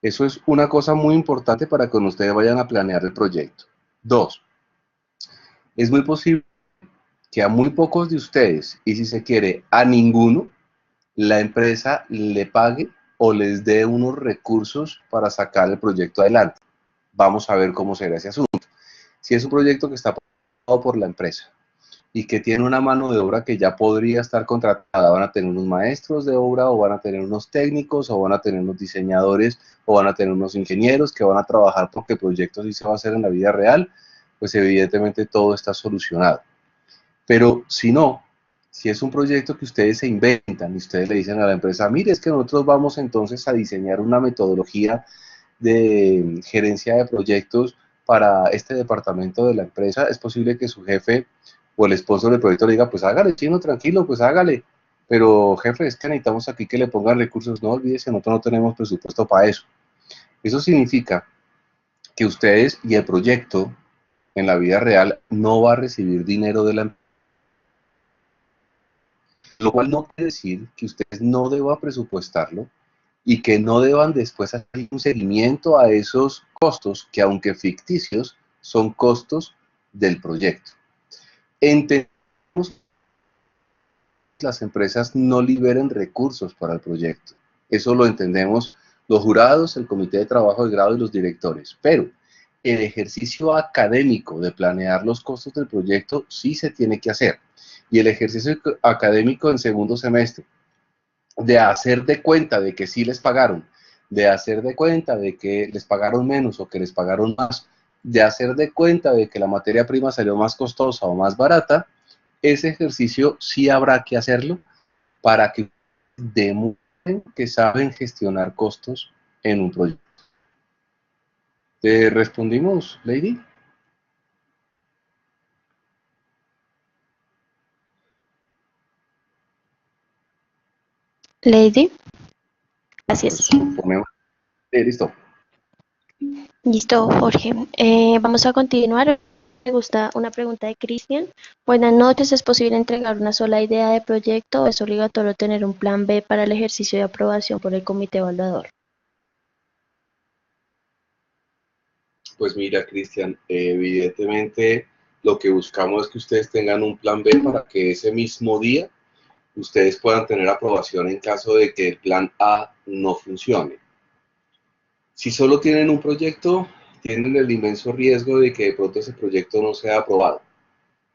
Eso es una cosa muy importante para cuando ustedes vayan a planear el proyecto. Dos, es muy posible que a muy pocos de ustedes, y si se quiere a ninguno, la empresa le pague o les dé unos recursos para sacar el proyecto adelante. Vamos a ver cómo será ese asunto. Si es un proyecto que está pagado por la empresa y que tiene una mano de obra que ya podría estar contratada, van a tener unos maestros de obra o van a tener unos técnicos o van a tener unos diseñadores o van a tener unos ingenieros que van a trabajar porque el proyecto sí se va a hacer en la vida real, pues evidentemente todo está solucionado. Pero si no, si es un proyecto que ustedes se inventan y ustedes le dicen a la empresa, mire, es que nosotros vamos entonces a diseñar una metodología de gerencia de proyectos para este departamento de la empresa, es posible que su jefe o el sponsor del proyecto le diga, pues hágale, chino, tranquilo, pues hágale. Pero jefe, es que necesitamos aquí que le pongan recursos, no olvídese, nosotros no tenemos presupuesto para eso. Eso significa que ustedes y el proyecto en la vida real no va a recibir dinero de la empresa, lo cual no quiere decir que ustedes no deban presupuestarlo y que no deban después hacer un seguimiento a esos costos que, aunque ficticios, son costos del proyecto. Entendemos que las empresas no liberen recursos para el proyecto. Eso lo entendemos los jurados, el comité de trabajo de grado y los directores. Pero el ejercicio académico de planear los costos del proyecto sí se tiene que hacer. Y el ejercicio académico en segundo semestre, de hacer de cuenta de que sí les pagaron, de hacer de cuenta de que les pagaron menos o que les pagaron más, de hacer de cuenta de que la materia prima salió más costosa o más barata, ese ejercicio sí habrá que hacerlo para que demuestren que saben gestionar costos en un proyecto. ¿Te respondimos, Lady? Lady, gracias. Listo. Listo, Jorge. Vamos a continuar. Me gusta una pregunta de Cristian. Buenas noches. ¿Es posible entregar una sola idea de proyecto o es obligatorio tener un plan B para el ejercicio de aprobación por el comité evaluador? Pues mira, Cristian, evidentemente lo que buscamos es que ustedes tengan un plan B para que ese mismo día ustedes puedan tener aprobación en caso de que el plan A no funcione. Si solo tienen un proyecto, tienen el inmenso riesgo de que de pronto ese proyecto no sea aprobado.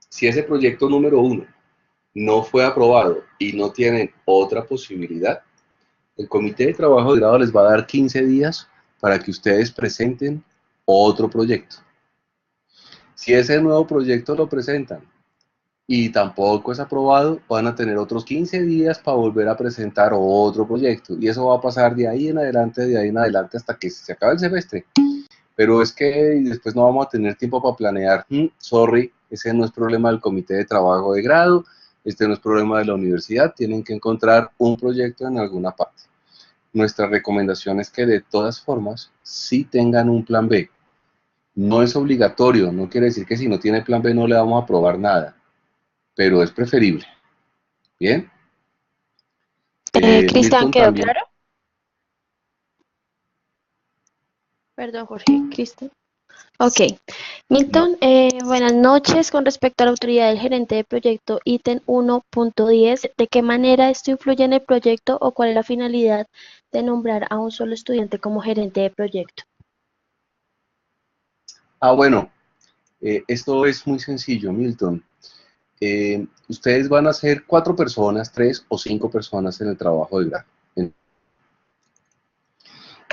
Si ese proyecto número 1 no fue aprobado y no tienen otra posibilidad, el comité de trabajo de grado les va a dar 15 días para que ustedes presenten otro proyecto. Si ese nuevo proyecto lo presentan y tampoco es aprobado, van a tener otros 15 días para volver a presentar otro proyecto. Y eso va a pasar de ahí en adelante, hasta que se acabe el semestre. Pero es que después no vamos a tener tiempo para planear. Sorry, ese no es problema del comité de trabajo de grado, este no es problema de la universidad, tienen que encontrar un proyecto en alguna parte. Nuestra recomendación es que de todas formas sí tengan un plan B. No es obligatorio, no quiere decir que si no tiene plan B no le vamos a aprobar nada, pero es preferible. ¿Bien? Cristian, Milton ¿quedó también. claro? Perdón, Jorge. Cristian. Ok. No. Milton, buenas noches. Con respecto a la autoridad del gerente de proyecto ítem 1.10, ¿de qué manera esto influye en el proyecto o cuál es la finalidad de nombrar a un solo estudiante como gerente de proyecto? Bueno, esto es muy sencillo, Milton. Ustedes van a ser 4 personas, 3 o 5 personas en el trabajo de grado.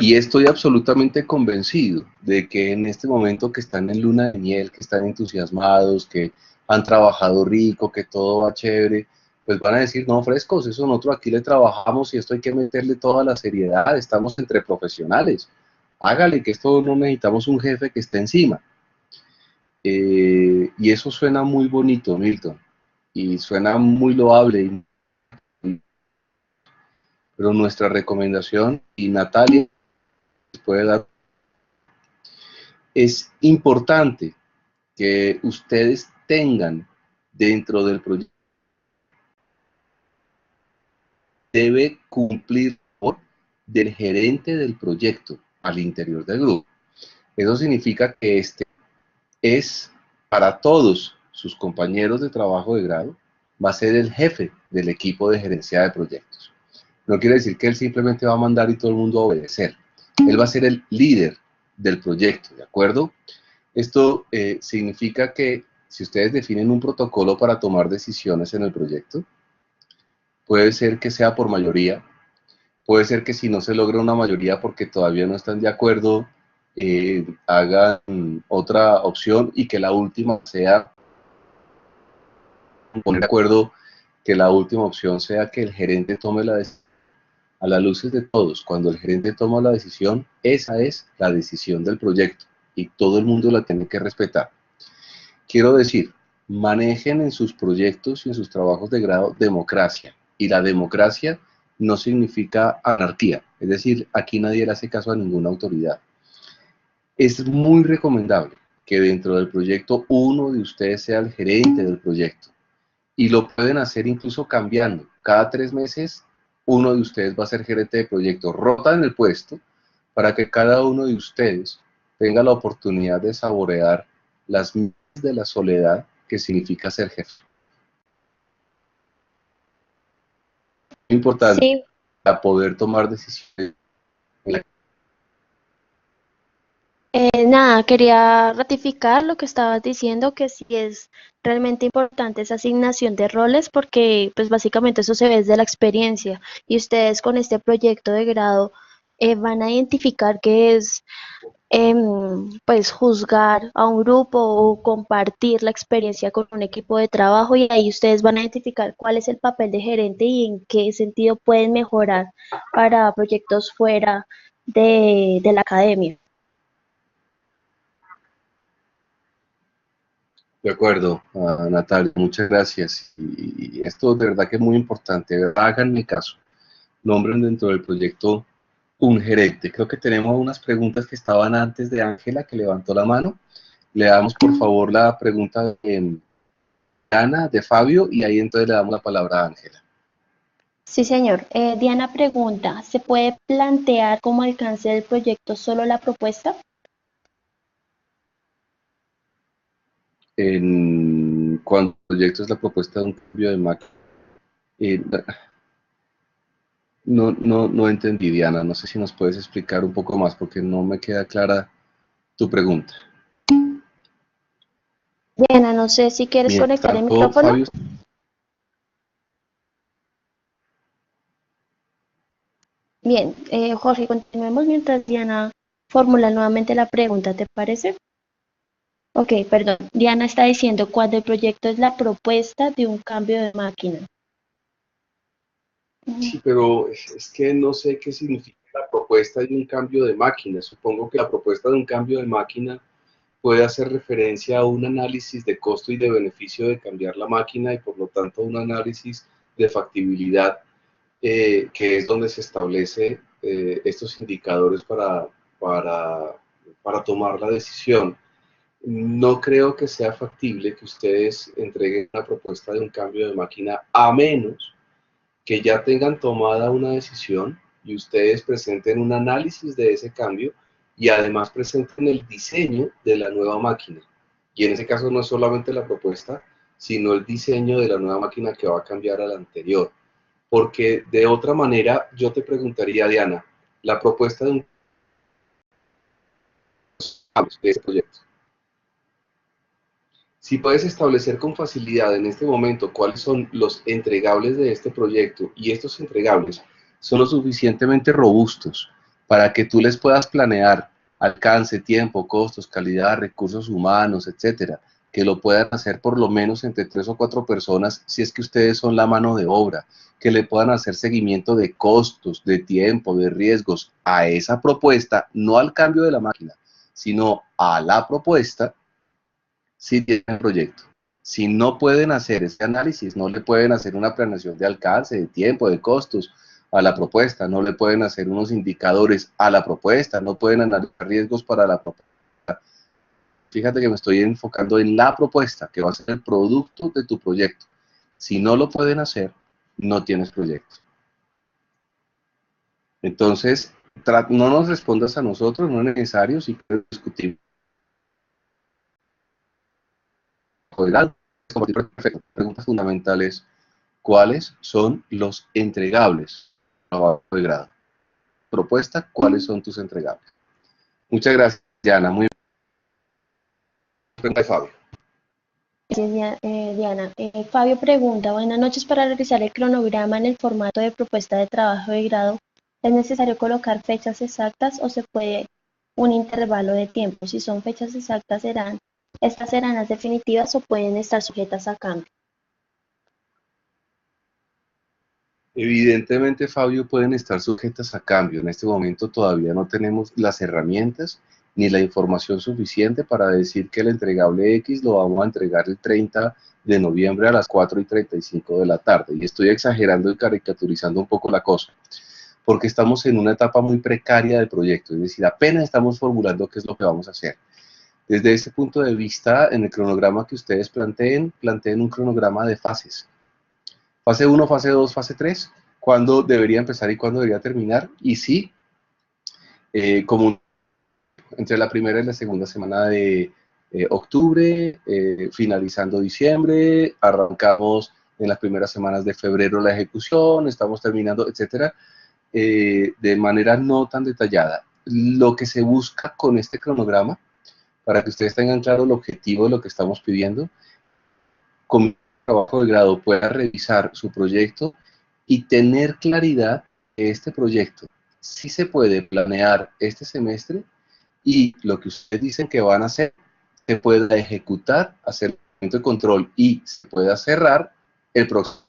Y estoy absolutamente convencido de que en este momento que están en luna de miel, que están entusiasmados, que han trabajado rico, que todo va chévere, pues van a decir, no, frescos, eso nosotros aquí le trabajamos y esto hay que meterle toda la seriedad, estamos entre profesionales. Hágale que esto no necesitamos un jefe que esté encima. Y eso suena muy bonito, Milton, y suena muy loable, pero nuestra recomendación, y Natalia puede dar. Es importante que ustedes tengan dentro del proyecto, debe cumplir del gerente del proyecto al interior del grupo. Eso significa que este es para todos sus compañeros de trabajo de grado, va a ser el jefe del equipo de gerencia de proyectos. No quiere decir que él simplemente va a mandar y todo el mundo a obedecer. Él va a ser el líder del proyecto, ¿de acuerdo? Esto significa que si ustedes definen un protocolo para tomar decisiones en el proyecto, puede ser que sea por mayoría, puede ser que si no se logra una mayoría porque todavía no están de acuerdo, hagan otra opción y que la última sea, poner de acuerdo, que la última opción sea que el gerente tome la decisión. A las luces de todos, cuando el gerente toma la decisión, esa es la decisión del proyecto y todo el mundo la tiene que respetar. Quiero decir, manejen en sus proyectos y en sus trabajos de grado democracia. Y la democracia no significa anarquía, es decir, aquí nadie le hace caso a ninguna autoridad. Es muy recomendable que dentro del proyecto uno de ustedes sea el gerente del proyecto. Y lo pueden hacer incluso cambiando. Cada 3 meses, uno de ustedes va a ser gerente de proyecto. Rotan el puesto para que cada uno de ustedes tenga la oportunidad de saborear las mieles de la soledad que significa ser jefe. Es importante Sí, para poder tomar decisiones. nada, quería ratificar lo que estabas diciendo, que sí es realmente importante esa asignación de roles porque pues básicamente eso se ve desde la experiencia y ustedes con este proyecto de grado van a identificar qué es pues juzgar a un grupo o compartir la experiencia con un equipo de trabajo y ahí ustedes van a identificar cuál es el papel de gerente y en qué sentido pueden mejorar para proyectos fuera de la academia. De acuerdo, Natalia, muchas gracias. Y esto de verdad que es muy importante. Háganme caso. Nombren dentro del proyecto un gerente. Creo que tenemos unas preguntas que estaban antes de Ángela, que levantó la mano. Le damos por favor la pregunta de Ana, de Fabio, y ahí entonces le damos la palabra a Ángela. Sí, señor. Diana pregunta, ¿se puede plantear como alcance del proyecto solo la propuesta? Cuando el proyecto es la propuesta de un cambio de máquina. Eh, no entendí, Diana. No sé si nos puedes explicar un poco más porque no me queda clara tu pregunta. Diana, no sé si quieres Mientras conectar el tanto, micrófono. Fabio, Bien, Jorge, continuemos mientras Diana formula nuevamente la pregunta, ¿te parece? Ok, perdón. Diana está diciendo cuando el proyecto es la propuesta de un cambio de máquina. sí, pero es que no sé qué significa la propuesta de un cambio de máquina. Supongo que la propuesta de un cambio de máquina puede hacer referencia a un análisis de costo y de beneficio de cambiar la máquina y por lo tanto un análisis de factibilidad, que es donde se establece estos indicadores para tomar la decisión. No creo que sea factible que ustedes entreguen una propuesta de un cambio de máquina a menos que ya tengan tomada una decisión y ustedes presenten un análisis de ese cambio y además presenten el diseño de la nueva máquina. Y en ese caso no es solamente la propuesta, sino el diseño de la nueva máquina que va a cambiar a la anterior. Porque de otra manera yo te preguntaría, Diana, la propuesta de un de ese proyecto. Si puedes establecer con facilidad en este momento cuáles son los entregables de este proyecto y estos entregables son lo suficientemente robustos para que tú les puedas planear alcance, tiempo, costos, calidad, recursos humanos, etcétera, que lo puedan hacer por lo menos entre 3 o 4 personas si es que ustedes son la mano de obra, que le puedan hacer seguimiento de costos, de tiempo, de riesgos a esa propuesta, no al cambio de la máquina, sino a la propuesta. Si tienen proyecto. Si no pueden hacer este análisis, no le pueden hacer una planeación de alcance, de tiempo, de costos, a la propuesta, no le pueden hacer unos indicadores a la propuesta, no pueden analizar riesgos para la propuesta. Fíjate que me estoy enfocando en la propuesta, que va a ser el producto de tu proyecto. Si no lo pueden hacer, no tienes proyecto. Entonces, no nos respondas a nosotros, no es necesario, si quieres discutir. Perfecto. Preguntas fundamentales: ¿cuáles son los entregables de grado? Propuesta, ¿cuáles son tus entregables? Muchas gracias, Diana. Muy bien. Pregunta de Fabio. Gracias, Diana. Fabio pregunta, buenas noches, para realizar el cronograma en el formato de propuesta de trabajo de grado, ¿es necesario colocar fechas exactas o se puede un intervalo de tiempo? Si son fechas exactas, ¿estas serán las definitivas o pueden estar sujetas a cambio? Evidentemente, Fabio, pueden estar sujetas a cambio. En este momento todavía no tenemos las herramientas ni la información suficiente para decir que el entregable X lo vamos a entregar el 30 de noviembre a las 4:35 de la tarde. Y estoy exagerando y caricaturizando un poco la cosa, porque estamos en una etapa muy precaria del proyecto, es decir, apenas estamos formulando qué es lo que vamos a hacer. Desde ese punto de vista, en el cronograma que ustedes planteen un cronograma de fases. Fase 1, fase 2, fase 3, cuándo debería empezar y cuándo debería terminar, y sí, como entre la primera y la segunda semana de octubre, finalizando diciembre, arrancamos en las primeras semanas de febrero la ejecución, estamos terminando, etcétera, de manera no tan detallada. Lo que se busca con este cronograma, para que ustedes tengan claro el objetivo de lo que estamos pidiendo, con trabajo de grado pueda revisar su proyecto y tener claridad que este proyecto sí se puede planear este semestre y lo que ustedes dicen que van a hacer se pueda ejecutar, hacer el de control y se pueda cerrar el próximo.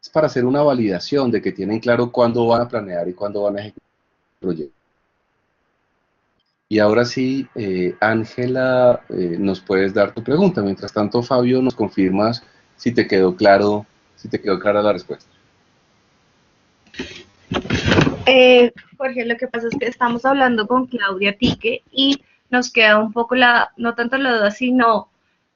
Es para hacer una validación de que tienen claro cuándo van a planear y cuándo van a ejecutar el proyecto. Y ahora sí, Ángela, nos puedes dar tu pregunta. Mientras tanto, Fabio, nos confirmas si te quedó claro, si te quedó clara la respuesta. Jorge, lo que pasa es que estamos hablando con Claudia Tique y nos queda un poco no tanto la duda, sino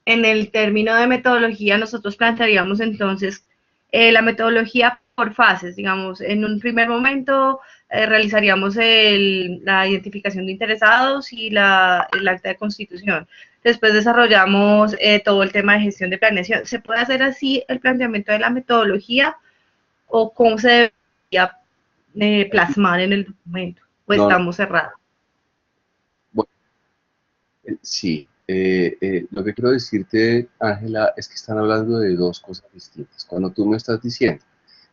en el término de metodología. Nosotros plantearíamos entonces la metodología por fases, digamos, en un primer momento realizaríamos la identificación de interesados y el acta de constitución. Después desarrollamos todo el tema de gestión de planeación. ¿Se puede hacer así el planteamiento de la metodología o cómo se debería plasmar en el documento? ¿O estamos cerrados? Bueno, sí. Lo que quiero decirte, Ángela, es que están hablando de dos cosas distintas. Cuando tú me estás diciendo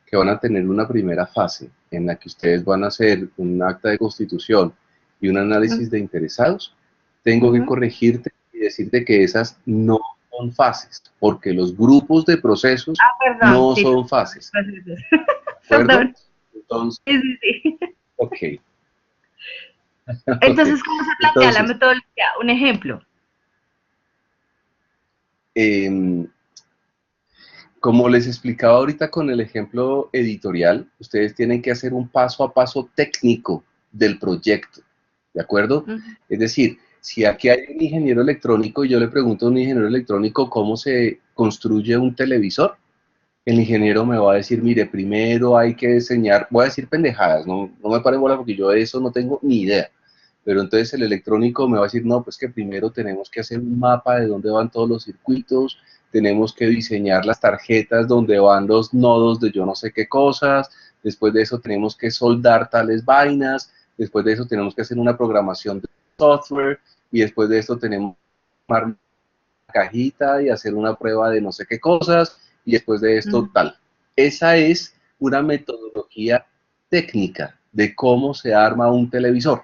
que van a tener una primera fase en la que ustedes van a hacer un acta de constitución y un análisis de interesados, tengo que corregirte y decirte que esas no son fases, porque los grupos de procesos no son fases. Perdón. Entonces, sí. Ok. Entonces, ¿cómo se plantea la metodología? Un ejemplo. Como les explicaba ahorita con el ejemplo editorial, ustedes tienen que hacer un paso a paso técnico del proyecto, ¿de acuerdo? Es decir, si aquí hay un ingeniero electrónico y yo le pregunto a un ingeniero electrónico cómo se construye un televisor, el ingeniero me va a decir, mire, primero hay que diseñar, voy a decir pendejadas, no me paren bola porque yo de eso no tengo ni idea, pero entonces el electrónico me va a decir, no, pues que primero tenemos que hacer un mapa de dónde van todos los circuitos, tenemos que diseñar las tarjetas donde van los nodos de yo no sé qué cosas, después de eso tenemos que soldar tales vainas, después de eso tenemos que hacer una programación de software, y después de esto tenemos que armar una cajita y hacer una prueba de no sé qué cosas, y después de esto tal. Esa es una metodología técnica de cómo se arma un televisor.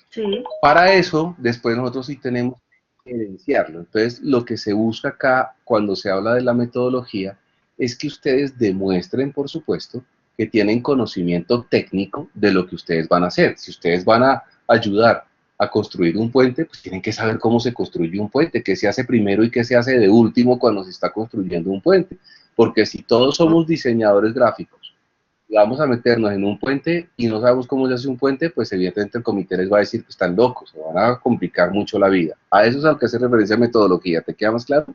Sí. Para eso, después nosotros sí tenemos que evidenciarlo. Entonces, lo que se busca acá, cuando se habla de la metodología, es que ustedes demuestren, por supuesto, que tienen conocimiento técnico de lo que ustedes van a hacer. Si ustedes van a ayudar a construir un puente, pues tienen que saber cómo se construye un puente, qué se hace primero y qué se hace de último cuando se está construyendo un puente. Porque si todos somos diseñadores gráficos vamos a meternos en un puente y no sabemos cómo se hace un puente, pues evidentemente el comité les va a decir que están locos, se van a complicar mucho la vida. A eso es a lo que hace referencia a metodología. ¿Te queda más claro?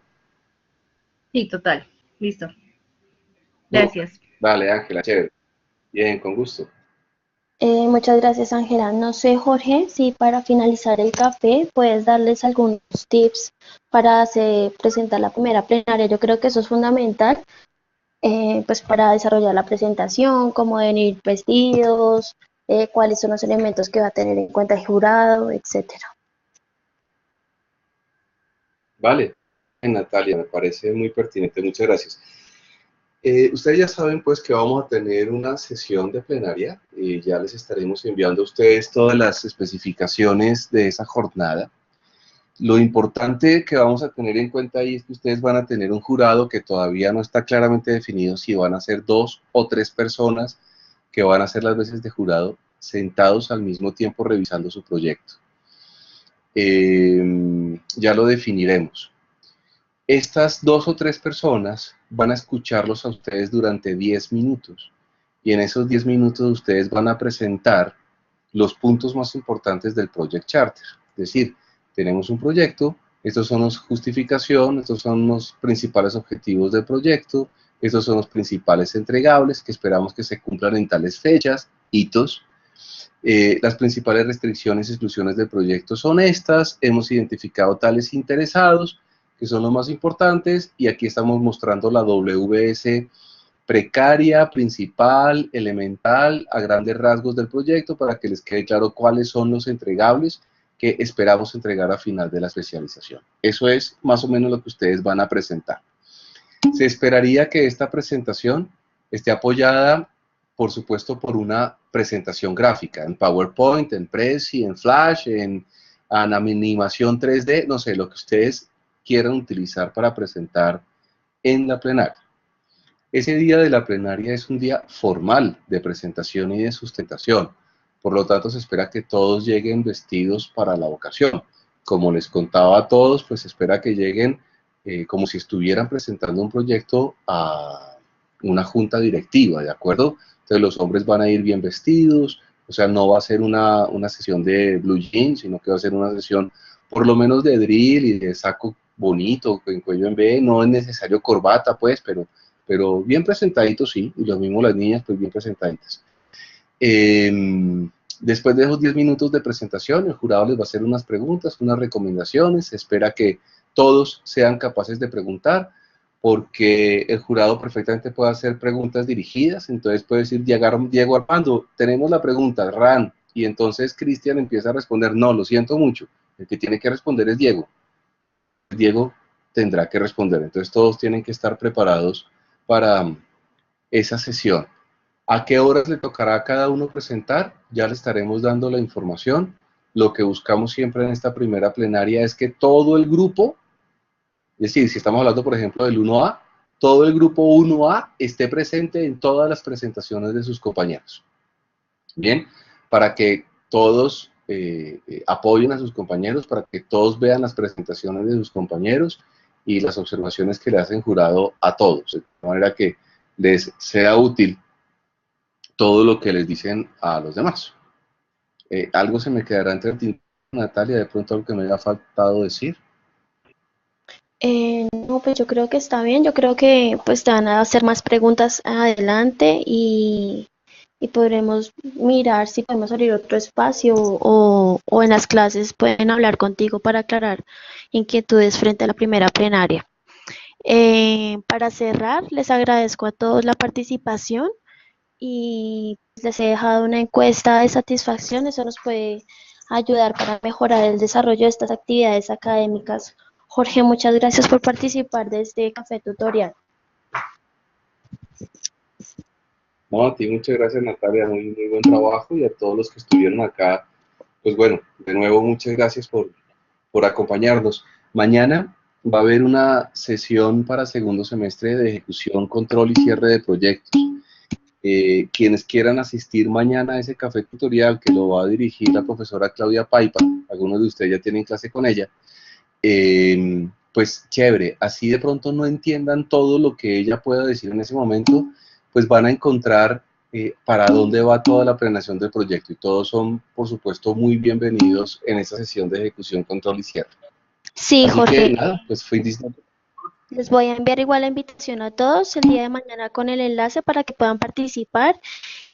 Sí, total. Listo. No. Gracias. Vale, Ángela, chévere. Bien, con gusto. Muchas gracias, Ángela. No sé, Jorge, si para finalizar el café puedes darles algunos tips para presentar la primera plenaria. Yo creo que eso es fundamental, pues para desarrollar la presentación, cómo deben ir vestidos, cuáles son los elementos que va a tener en cuenta el jurado, etcétera. Vale, Natalia, me parece muy pertinente, muchas gracias. Ustedes ya saben pues que vamos a tener una sesión de plenaria y ya les estaremos enviando a ustedes todas las especificaciones de esa jornada. Lo importante que vamos a tener en cuenta ahí es que ustedes van a tener un jurado que todavía no está claramente definido si van a ser 2 o 3 personas que van a ser las veces de jurado sentados al mismo tiempo revisando su proyecto. Ya lo definiremos. Estas 2 o 3 personas van a escucharlos a ustedes durante 10 minutos y en esos 10 minutos ustedes van a presentar los puntos más importantes del Project Charter. Es decir, tenemos un proyecto, estos son los justificación, estos son los principales objetivos del proyecto, estos son los principales entregables que esperamos que se cumplan en tales fechas, hitos. Las principales restricciones y exclusiones del proyecto son estas, hemos identificado tales interesados, que son los más importantes, y aquí estamos mostrando la WS precaria, principal, elemental, a grandes rasgos del proyecto, para que les quede claro cuáles son los entregables que esperamos entregar a final de la especialización. Eso es más o menos lo que ustedes van a presentar. Se esperaría que esta presentación esté apoyada, por supuesto, por una presentación gráfica, en PowerPoint, en Prezi, en Flash, en animación 3D, no sé, lo que ustedes quieran utilizar para presentar en la plenaria. Ese día de la plenaria es un día formal de presentación y de sustentación. Por lo tanto, se espera que todos lleguen vestidos para la ocasión. Como les contaba a todos, pues se espera que lleguen como si estuvieran presentando un proyecto a una junta directiva, ¿de acuerdo? Entonces los hombres van a ir bien vestidos, o sea, no va a ser una sesión de blue jeans, sino que va a ser una sesión por lo menos de drill y de saco bonito, con cuello en V, no es necesario corbata, pues, pero bien presentaditos, sí, y lo mismo las niñas, pues bien presentaditas. Después de esos 10 minutos de presentación, el jurado les va a hacer unas preguntas, unas recomendaciones, se espera que todos sean capaces de preguntar, porque el jurado perfectamente puede hacer preguntas dirigidas, entonces puede decir Diego Armando, tenemos la pregunta, Ran, y entonces Cristian empieza a responder, no, lo siento mucho, el que tiene que responder es Diego. Diego tendrá que responder, entonces todos tienen que estar preparados para esa sesión. ¿A qué horas le tocará a cada uno presentar? Ya le estaremos dando la información. Lo que buscamos siempre en esta primera plenaria es que todo el grupo, es decir, si estamos hablando, por ejemplo, del 1A, todo el grupo 1A esté presente en todas las presentaciones de sus compañeros. Bien, para que todos apoyen a sus compañeros, para que todos vean las presentaciones de sus compañeros y las observaciones que le hacen jurado a todos, de manera que les sea útil todo lo que les dicen a los demás. Algo se me quedará entre ti, Natalia, de pronto algo que me haya faltado decir. No, pues yo creo que está bien, yo creo que pues te van a hacer más preguntas adelante y podremos mirar si podemos abrir otro espacio o en las clases pueden hablar contigo para aclarar inquietudes frente a la primera plenaria. Para cerrar, les agradezco a todos la participación y les he dejado una encuesta de satisfacción, eso nos puede ayudar para mejorar el desarrollo de estas actividades académicas. Jorge, muchas gracias por participar de este café tutorial. No, a ti muchas gracias, Natalia, muy buen trabajo, y a todos los que estuvieron acá, pues bueno, de nuevo muchas gracias por acompañarnos. Mañana va a haber una sesión para segundo semestre de ejecución, control y cierre de proyectos. Quienes quieran asistir mañana a ese café tutorial que lo va a dirigir la profesora Claudia Paipa, algunos de ustedes ya tienen clase con ella, pues chévere, así de pronto no entiendan todo lo que ella pueda decir en ese momento, pues van a encontrar para dónde va toda la planeación del proyecto, y todos son, por supuesto, muy bienvenidos en esta sesión de ejecución, control y cierre. Sí, Así que Jorge, nada, pues fue les voy a enviar igual la invitación a todos el día de mañana con el enlace para que puedan participar.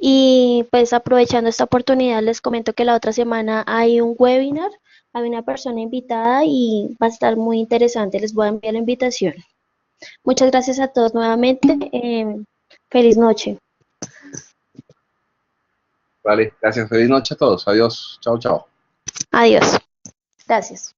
Y pues aprovechando esta oportunidad, les comento que la otra semana hay un webinar, hay una persona invitada y va a estar muy interesante. Les voy a enviar la invitación. Muchas gracias a todos nuevamente. Feliz noche. Vale, gracias, feliz noche a todos, adiós, chao, chao. Adiós. Gracias.